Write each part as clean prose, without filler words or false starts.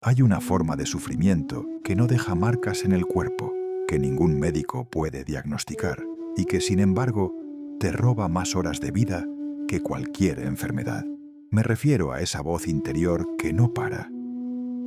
Hay una forma de sufrimiento que no deja marcas en el cuerpo, que ningún médico puede diagnosticar y que, sin embargo, te roba más horas de vida que cualquier enfermedad. Me refiero a esa voz interior que no para,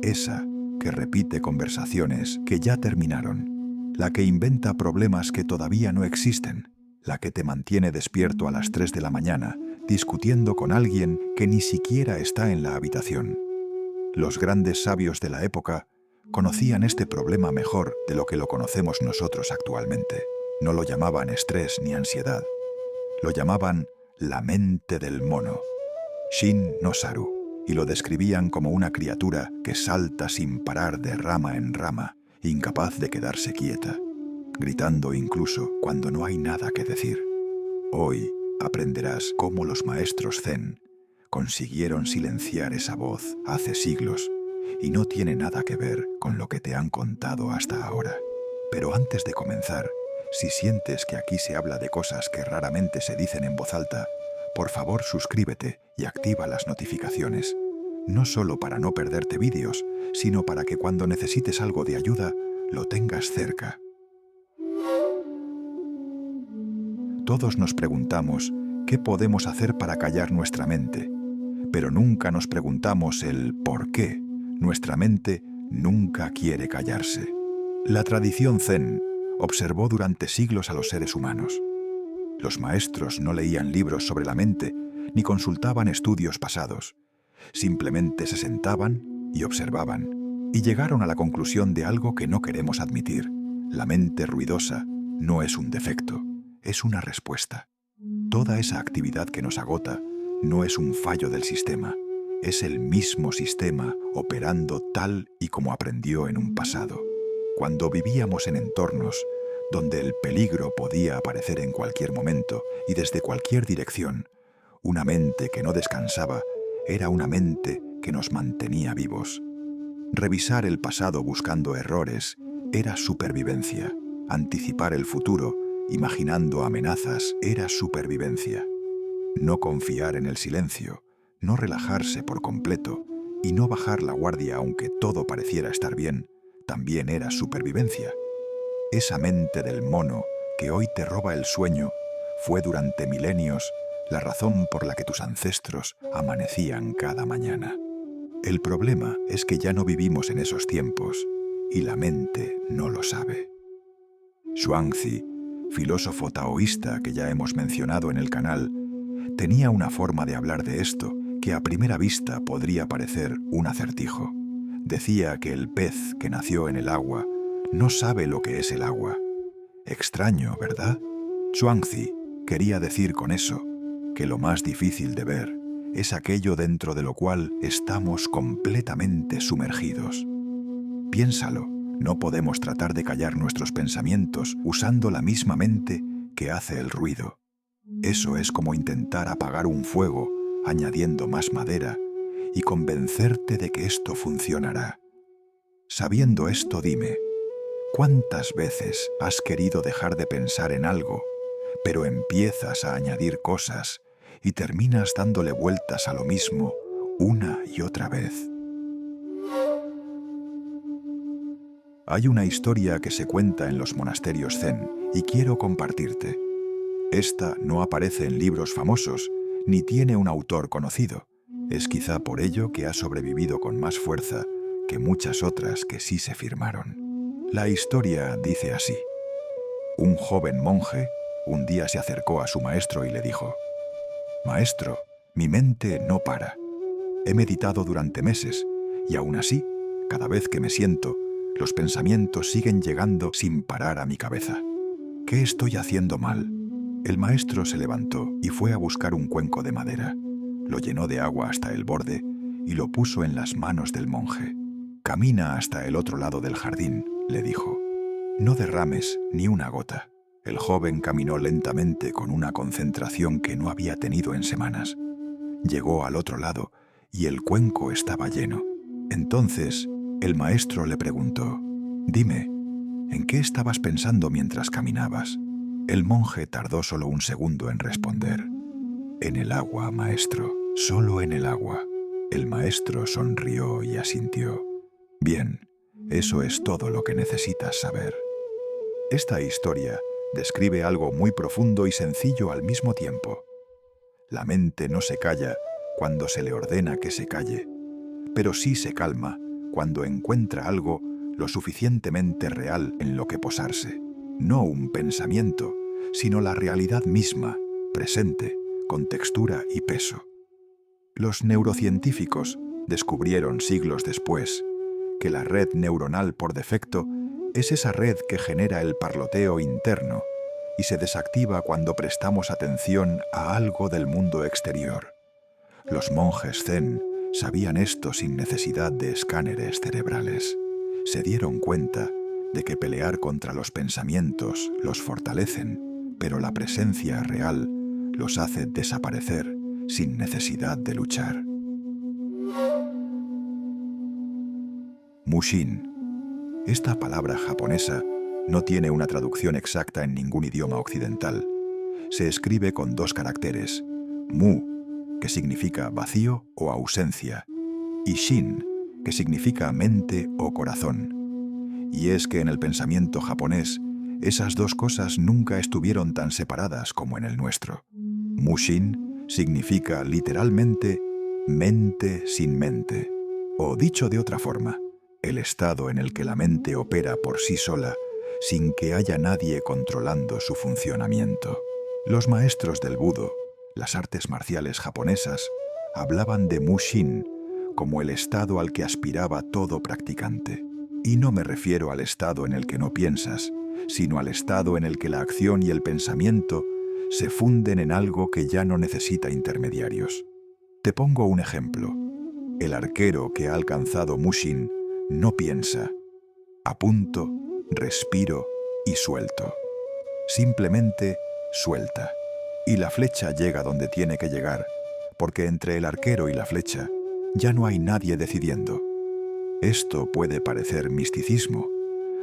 esa que repite conversaciones que ya terminaron, la que inventa problemas que todavía no existen, la que te mantiene despierto a las 3 de la mañana discutiendo con alguien que ni siquiera está en la habitación. Los grandes sabios de la época conocían este problema mejor de lo que lo conocemos nosotros actualmente. No lo llamaban estrés ni ansiedad. Lo llamaban la mente del mono, Shin no Saru, y lo describían como una criatura que salta sin parar de rama en rama, incapaz de quedarse quieta, gritando incluso cuando no hay nada que decir. Hoy aprenderás cómo los maestros Zen consiguieron silenciar esa voz hace siglos y no tiene nada que ver con lo que te han contado hasta ahora. Pero antes de comenzar, si sientes que aquí se habla de cosas que raramente se dicen en voz alta, por favor suscríbete y activa las notificaciones, no solo para no perderte vídeos, sino para que cuando necesites algo de ayuda, lo tengas cerca. Todos nos preguntamos qué podemos hacer para callar nuestra mente, pero nunca nos preguntamos el por qué nuestra mente nunca quiere callarse. La tradición Zen observó durante siglos a los seres humanos. Los maestros no leían libros sobre la mente ni consultaban estudios pasados. Simplemente se sentaban y observaban, y llegaron a la conclusión de algo que no queremos admitir. La mente ruidosa no es un defecto, es una respuesta. Toda esa actividad que nos agota no es un fallo del sistema, es el mismo sistema operando tal y como aprendió en un pasado. Cuando vivíamos en entornos donde el peligro podía aparecer en cualquier momento y desde cualquier dirección, una mente que no descansaba era una mente que nos mantenía vivos. Revisar el pasado buscando errores era supervivencia. Anticipar el futuro imaginando amenazas era supervivencia. No confiar en el silencio, no relajarse por completo y no bajar la guardia aunque todo pareciera estar bien, también era supervivencia. Esa mente del mono que hoy te roba el sueño fue durante milenios la razón por la que tus ancestros amanecían cada mañana. El problema es que ya no vivimos en esos tiempos y la mente no lo sabe. Zhuangzi, filósofo taoísta que ya hemos mencionado en el canal, tenía una forma de hablar de esto que a primera vista podría parecer un acertijo. Decía que el pez que nació en el agua no sabe lo que es el agua. Extraño, ¿verdad? Zhuangzi quería decir con eso que lo más difícil de ver es aquello dentro de lo cual estamos completamente sumergidos. Piénsalo, no podemos tratar de callar nuestros pensamientos usando la misma mente que hace el ruido. Eso es como intentar apagar un fuego añadiendo más madera y convencerte de que esto funcionará. Sabiendo esto, dime, ¿cuántas veces has querido dejar de pensar en algo, pero empiezas a añadir cosas y terminas dándole vueltas a lo mismo una y otra vez? Hay una historia que se cuenta en los monasterios Zen y quiero compartirte. Esta no aparece en libros famosos, ni tiene un autor conocido. Es quizá por ello que ha sobrevivido con más fuerza que muchas otras que sí se firmaron. La historia dice así. Un joven monje un día se acercó a su maestro y le dijo: «Maestro, mi mente no para. He meditado durante meses y aún así, cada vez que me siento, los pensamientos siguen llegando sin parar a mi cabeza. ¿Qué estoy haciendo mal?». El maestro se levantó y fue a buscar un cuenco de madera. Lo llenó de agua hasta el borde y lo puso en las manos del monje. «Camina hasta el otro lado del jardín», le dijo. «No derrames ni una gota». El joven caminó lentamente con una concentración que no había tenido en semanas. Llegó al otro lado y el cuenco estaba lleno. Entonces, el maestro le preguntó: «Dime, ¿en qué estabas pensando mientras caminabas?». El monje tardó solo un segundo en responder: «En el agua, maestro, solo en el agua». El maestro sonrió y asintió. Bien, eso es todo lo que necesitas saber. Esta historia describe algo muy profundo y sencillo al mismo tiempo. La mente no se calla cuando se le ordena que se calle, pero sí se calma cuando encuentra algo lo suficientemente real en lo que posarse. No un pensamiento, sino la realidad misma, presente, con textura y peso. Los neurocientíficos descubrieron siglos después que la red neuronal por defecto es esa red que genera el parloteo interno y se desactiva cuando prestamos atención a algo del mundo exterior. Los monjes zen sabían esto sin necesidad de escáneres cerebrales. Se dieron cuenta de que pelear contra los pensamientos los fortalecen, pero la presencia real los hace desaparecer sin necesidad de luchar. Mushin. Esta palabra japonesa no tiene una traducción exacta en ningún idioma occidental. Se escribe con dos caracteres, mu, que significa vacío o ausencia, y shin, que significa mente o corazón. Y es que en el pensamiento japonés, esas dos cosas nunca estuvieron tan separadas como en el nuestro. Mushin significa literalmente mente sin mente, o dicho de otra forma, el estado en el que la mente opera por sí sola sin que haya nadie controlando su funcionamiento. Los maestros del Budo, las artes marciales japonesas, hablaban de Mushin como el estado al que aspiraba todo practicante. Y no me refiero al estado en el que no piensas, sino al estado en el que la acción y el pensamiento se funden en algo que ya no necesita intermediarios. Te pongo un ejemplo. El arquero que ha alcanzado Mushin no piensa. Apunto, respiro y suelto. Simplemente suelta. Y la flecha llega donde tiene que llegar, porque entre el arquero y la flecha ya no hay nadie decidiendo. Esto puede parecer misticismo,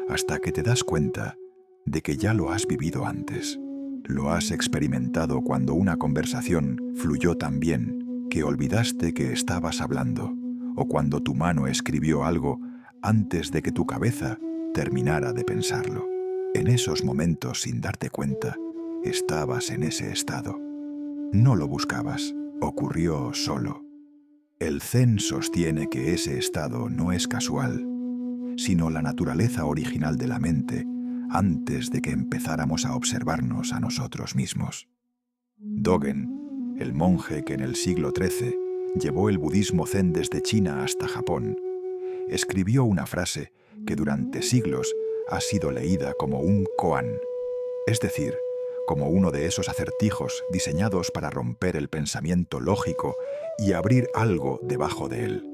hasta que te das cuenta de que ya lo has vivido antes. Lo has experimentado cuando una conversación fluyó tan bien que olvidaste que estabas hablando, o cuando tu mano escribió algo antes de que tu cabeza terminara de pensarlo. En esos momentos, sin darte cuenta, estabas en ese estado. No lo buscabas, ocurrió solo. El Zen sostiene que ese estado no es casual, sino la naturaleza original de la mente antes de que empezáramos a observarnos a nosotros mismos. Dogen, el monje que en el siglo XIII llevó el budismo Zen desde China hasta Japón, escribió una frase que durante siglos ha sido leída como un koan, es decir, como uno de esos acertijos diseñados para romper el pensamiento lógico y abrir algo debajo de él.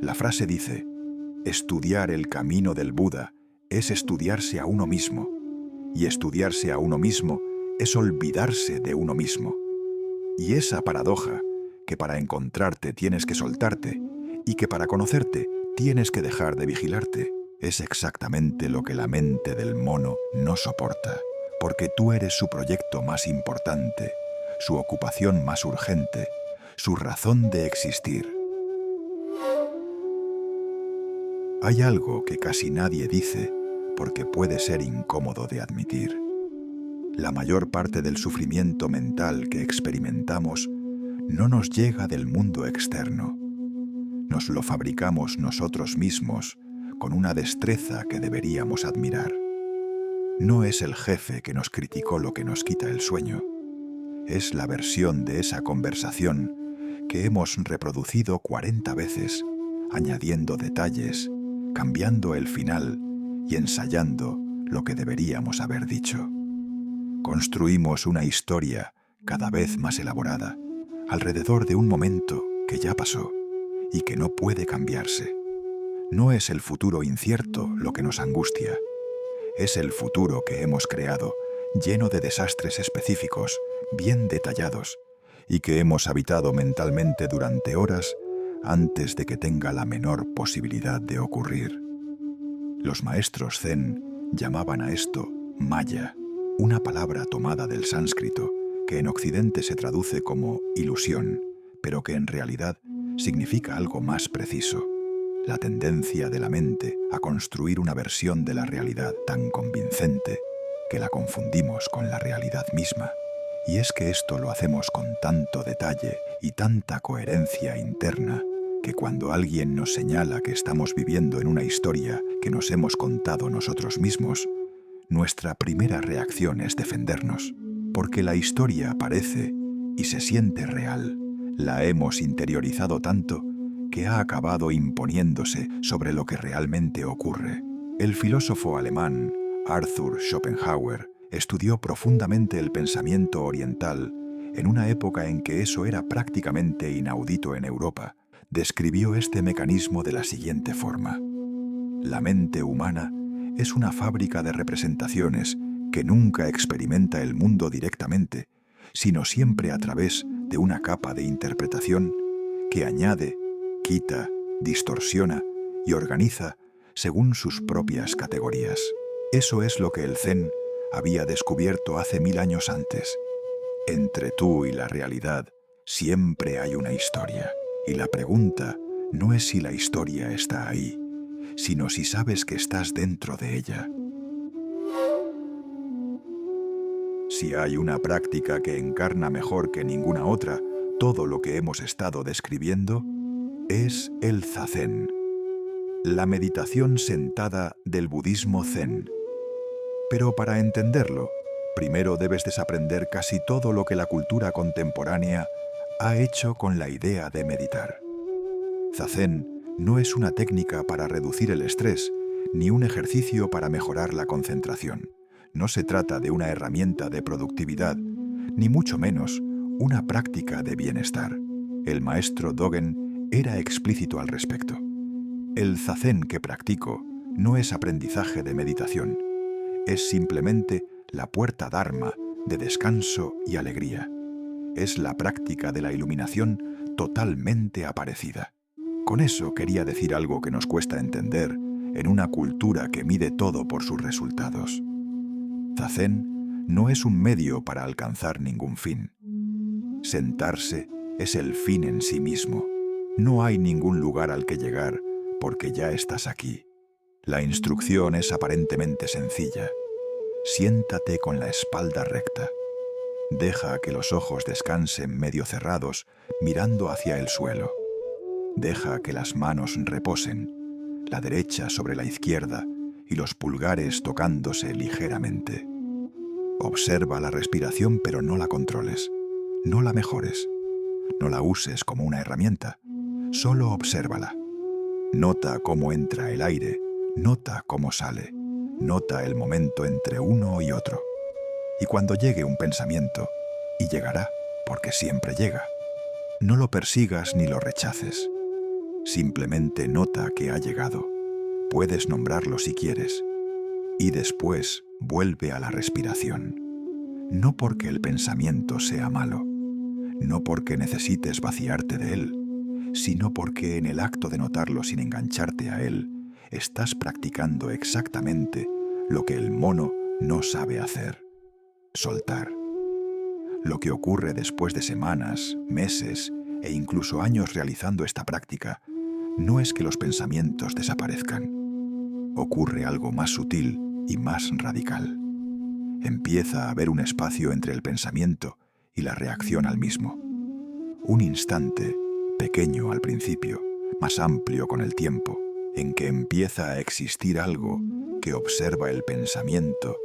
La frase dice: estudiar el camino del Buda es estudiarse a uno mismo, y estudiarse a uno mismo es olvidarse de uno mismo. Y esa paradoja, que para encontrarte tienes que soltarte, y que para conocerte tienes que dejar de vigilarte, es exactamente lo que la mente del mono no soporta, porque tú eres su proyecto más importante, su ocupación más urgente, su razón de existir. Hay algo que casi nadie dice porque puede ser incómodo de admitir. La mayor parte del sufrimiento mental que experimentamos no nos llega del mundo externo. Nos lo fabricamos nosotros mismos con una destreza que deberíamos admirar. No es el jefe que nos criticó lo que nos quita el sueño. Es la versión de esa conversación que hemos reproducido 40 veces, añadiendo detalles, cambiando el final y ensayando lo que deberíamos haber dicho. Construimos una historia cada vez más elaborada, alrededor de un momento que ya pasó y que no puede cambiarse. No es el futuro incierto lo que nos angustia, es el futuro que hemos creado, lleno de desastres específicos, bien detallados, y que hemos habitado mentalmente durante horas antes de que tenga la menor posibilidad de ocurrir. Los maestros Zen llamaban a esto Maya, una palabra tomada del sánscrito que en Occidente se traduce como ilusión, pero que en realidad significa algo más preciso: la tendencia de la mente a construir una versión de la realidad tan convincente que la confundimos con la realidad misma. Y es que esto lo hacemos con tanto detalle y tanta coherencia interna que cuando alguien nos señala que estamos viviendo en una historia que nos hemos contado nosotros mismos, nuestra primera reacción es defendernos, porque la historia parece y se siente real. La hemos interiorizado tanto que ha acabado imponiéndose sobre lo que realmente ocurre. El filósofo alemán Arthur Schopenhauer estudió profundamente el pensamiento oriental en una época en que eso era prácticamente inaudito en Europa. Describió este mecanismo de la siguiente forma: la mente humana es una fábrica de representaciones que nunca experimenta el mundo directamente, sino siempre a través de una capa de interpretación que añade, quita, distorsiona y organiza según sus propias categorías. Eso es lo que el Zen había descubierto hace 1000 años antes. Entre tú y la realidad siempre hay una historia, y la pregunta no es si la historia está ahí, sino si sabes que estás dentro de ella. Si hay una práctica que encarna mejor que ninguna otra todo lo que hemos estado describiendo, es el zazen, la meditación sentada del budismo zen. Pero para entenderlo, primero debes desaprender casi todo lo que la cultura contemporánea ha hecho con la idea de meditar. Zazen no es una técnica para reducir el estrés, ni un ejercicio para mejorar la concentración. No se trata de una herramienta de productividad, ni mucho menos una práctica de bienestar. El maestro Dogen era explícito al respecto. El zazen que practico no es aprendizaje de meditación. Es simplemente la puerta dharma de descanso y alegría. Es la práctica de la iluminación totalmente aparecida. Con eso quería decir algo que nos cuesta entender en una cultura que mide todo por sus resultados. Zazen no es un medio para alcanzar ningún fin. Sentarse es el fin en sí mismo. No hay ningún lugar al que llegar porque ya estás aquí. La instrucción es aparentemente sencilla. Siéntate con la espalda recta. Deja que los ojos descansen medio cerrados, mirando hacia el suelo. Deja que las manos reposen, la derecha sobre la izquierda y los pulgares tocándose ligeramente. Observa la respiración, pero no la controles, no la mejores, no la uses como una herramienta, solo obsérvala. Nota cómo entra el aire, nota cómo sale, nota el momento entre uno y otro. Y cuando llegue un pensamiento, y llegará, porque siempre llega, no lo persigas ni lo rechaces. Simplemente nota que ha llegado. Puedes nombrarlo si quieres. Y después vuelve a la respiración. No porque el pensamiento sea malo, no porque necesites vaciarte de él, sino porque en el acto de notarlo sin engancharte a él, estás practicando exactamente lo que el mono no sabe hacer: soltar. Lo que ocurre después de semanas, meses e incluso años realizando esta práctica no es que los pensamientos desaparezcan. Ocurre algo más sutil y más radical. Empieza a haber un espacio entre el pensamiento y la reacción al mismo. Un instante, pequeño al principio, más amplio con el tiempo, en que empieza a existir algo que observa el pensamiento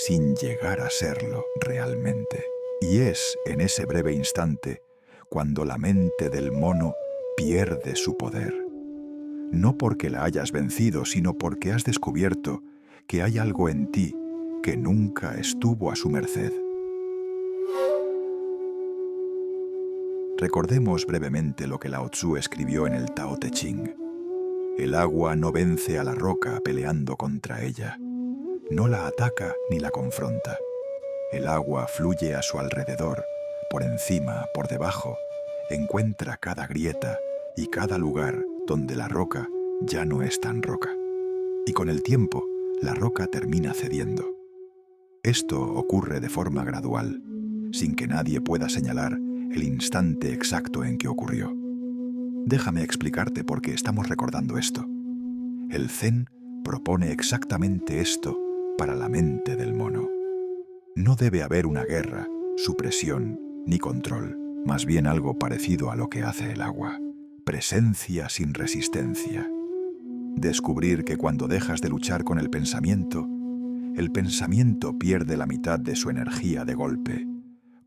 sin llegar a serlo realmente. Y es en ese breve instante cuando la mente del mono pierde su poder. No porque la hayas vencido, sino porque has descubierto que hay algo en ti que nunca estuvo a su merced. Recordemos brevemente lo que Lao Tzu escribió en el Tao Te Ching. El agua no vence a la roca peleando contra ella. No la ataca ni la confronta. El agua fluye a su alrededor, por encima, por debajo, encuentra cada grieta y cada lugar donde la roca ya no es tan roca. Y con el tiempo, la roca termina cediendo. Esto ocurre de forma gradual, sin que nadie pueda señalar el instante exacto en que ocurrió. Déjame explicarte por qué estamos recordando esto. El Zen propone exactamente esto para la mente del mono. No debe haber una guerra, supresión ni control, más bien algo parecido a lo que hace el agua. Presencia sin resistencia. Descubrir que cuando dejas de luchar con el pensamiento pierde la mitad de su energía de golpe,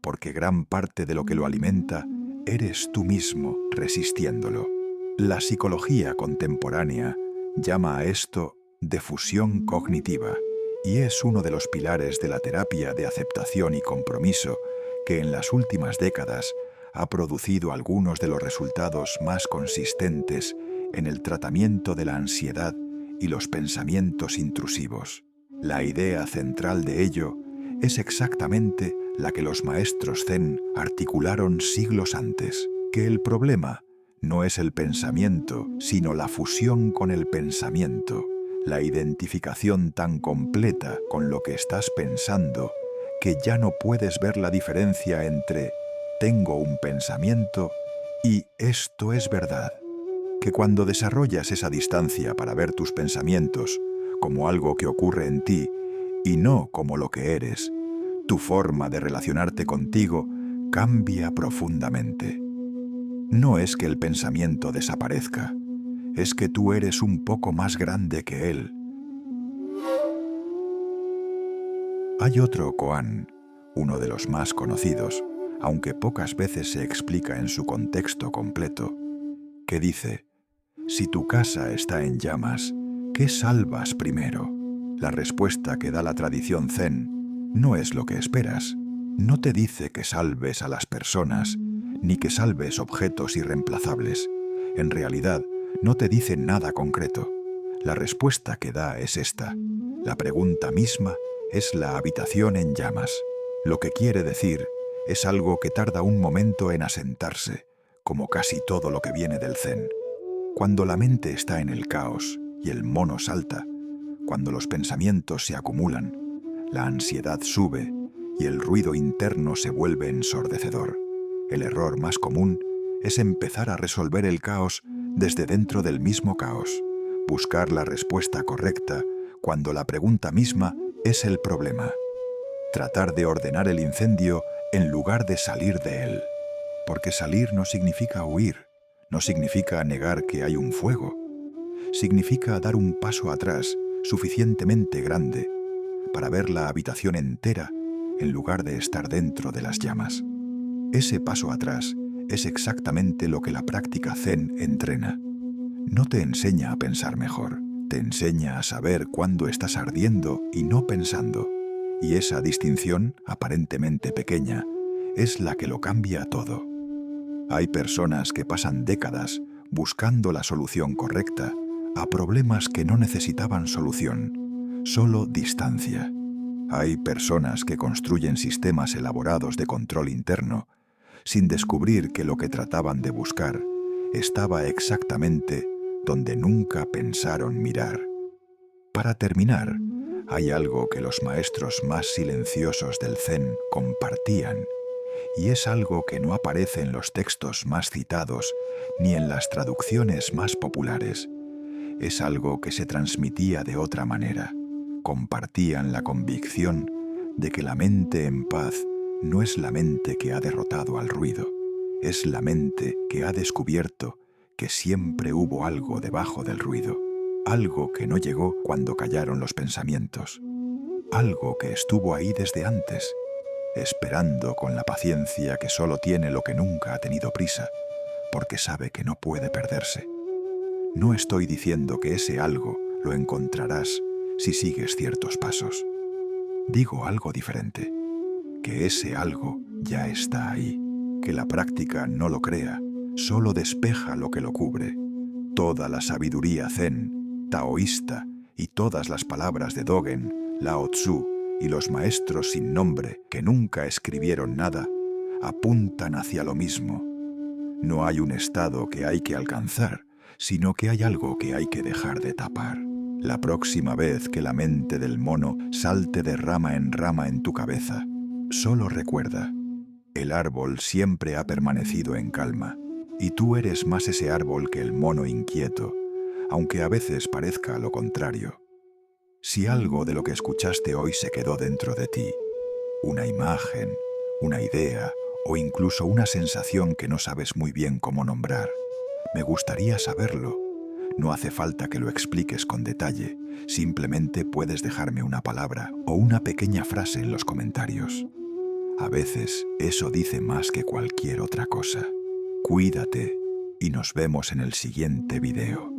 porque gran parte de lo que lo alimenta eres tú mismo resistiéndolo. La psicología contemporánea llama a esto defusión cognitiva y es uno de los pilares de la terapia de aceptación y compromiso que en las últimas décadas ha producido algunos de los resultados más consistentes en el tratamiento de la ansiedad y los pensamientos intrusivos. La idea central de ello es exactamente la que los maestros Zen articularon siglos antes, que el problema no es el pensamiento, sino la fusión con el pensamiento, la identificación tan completa con lo que estás pensando que ya no puedes ver la diferencia entre tengo un pensamiento y esto es verdad. Que cuando desarrollas esa distancia para ver tus pensamientos como algo que ocurre en ti y no como lo que eres, tu forma de relacionarte contigo cambia profundamente. No es que el pensamiento desaparezca, es que tú eres un poco más grande que él. Hay otro koan, uno de los más conocidos, aunque pocas veces se explica en su contexto completo, que dice: si tu casa está en llamas, ¿qué salvas primero? La respuesta que da la tradición Zen no es lo que esperas. No te dice que salves a las personas, ni que salves objetos irreemplazables. En realidad, no te dice nada concreto. La respuesta que da es esta. La pregunta misma es la habitación en llamas. Lo que quiere decir es algo que tarda un momento en asentarse, como casi todo lo que viene del Zen. Cuando la mente está en el caos y el mono salta, cuando los pensamientos se acumulan, la ansiedad sube y el ruido interno se vuelve ensordecedor. El error más común es empezar a resolver el caos desde dentro del mismo caos, buscar la respuesta correcta cuando la pregunta misma es el problema. Tratar de ordenar el incendio en lugar de salir de él. Porque salir no significa huir, no significa negar que hay un fuego. Significa dar un paso atrás suficientemente grande para ver la habitación entera en lugar de estar dentro de las llamas. Ese paso atrás es exactamente lo que la práctica Zen entrena. No te enseña a pensar mejor, te enseña a saber cuándo estás ardiendo y no pensando. Y esa distinción, aparentemente pequeña, es la que lo cambia todo. Hay personas que pasan décadas buscando la solución correcta a problemas que no necesitaban solución, solo distancia. Hay personas que construyen sistemas elaborados de control interno sin descubrir que lo que trataban de buscar estaba exactamente donde nunca pensaron mirar. Para terminar, hay algo que los maestros más silenciosos del Zen compartían, y es algo que no aparece en los textos más citados ni en las traducciones más populares. Es algo que se transmitía de otra manera. Compartían la convicción de que la mente en paz no es la mente que ha derrotado al ruido, es la mente que ha descubierto que siempre hubo algo debajo del ruido, algo que no llegó cuando callaron los pensamientos, algo que estuvo ahí desde antes, esperando con la paciencia que solo tiene lo que nunca ha tenido prisa, porque sabe que no puede perderse. No estoy diciendo que ese algo lo encontrarás si sigues ciertos pasos. Digo algo diferente, que ese algo ya está ahí, que la práctica no lo crea, solo despeja lo que lo cubre. Toda la sabiduría zen, taoísta y todas las palabras de Dogen, Lao Tzu y los maestros sin nombre que nunca escribieron nada, apuntan hacia lo mismo. No hay un estado que hay que alcanzar, sino que hay algo que hay que dejar de tapar. La próxima vez que la mente del mono salte de rama en tu cabeza, solo recuerda, el árbol siempre ha permanecido en calma, Y tú eres más ese árbol que el mono inquieto, aunque a veces parezca lo contrario. Si algo de lo que escuchaste hoy se quedó dentro de ti, una imagen, una idea o incluso una sensación que no sabes muy bien cómo nombrar, me gustaría saberlo. No hace falta que lo expliques con detalle, simplemente puedes dejarme una palabra o una pequeña frase en los comentarios. A veces eso dice más que cualquier otra cosa. Cuídate y nos vemos en el siguiente video.